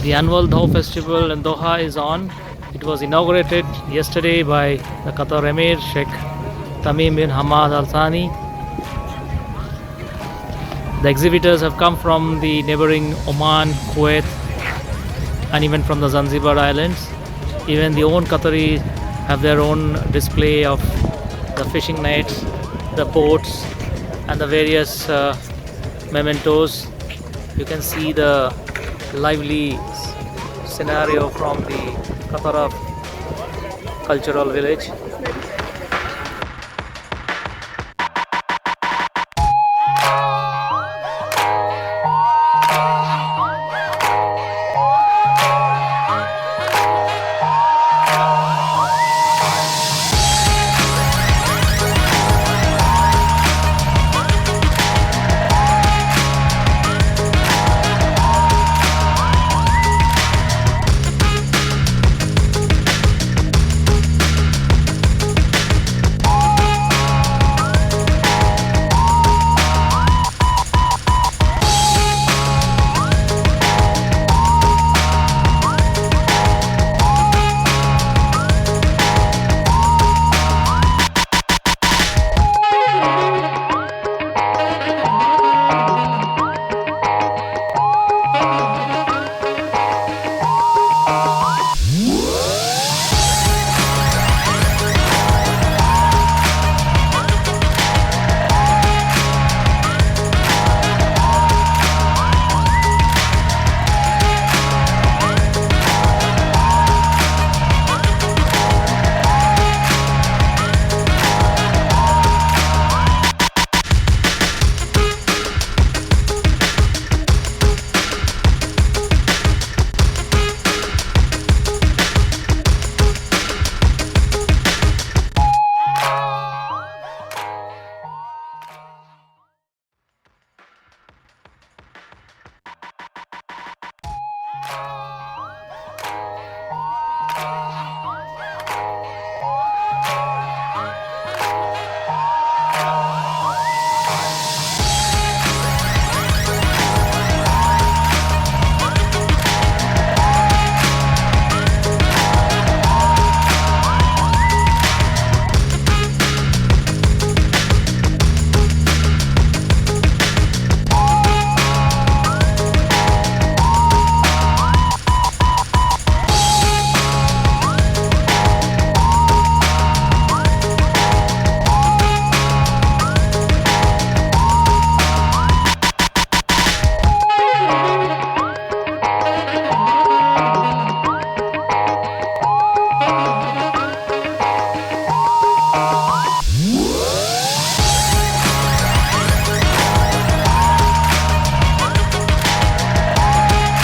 The annual Dhow Festival in Doha is on. It was inaugurated yesterday by the Qatar Emir Sheikh Tamim bin Hamad Al Thani. The exhibitors have come from the neighboring Oman, Kuwait, and even from the Zanzibar Islands. Even the own Qatari have their own display of the fishing nets, the boats, and the various mementos. You can see the lively scenario from the Qatar cultural village.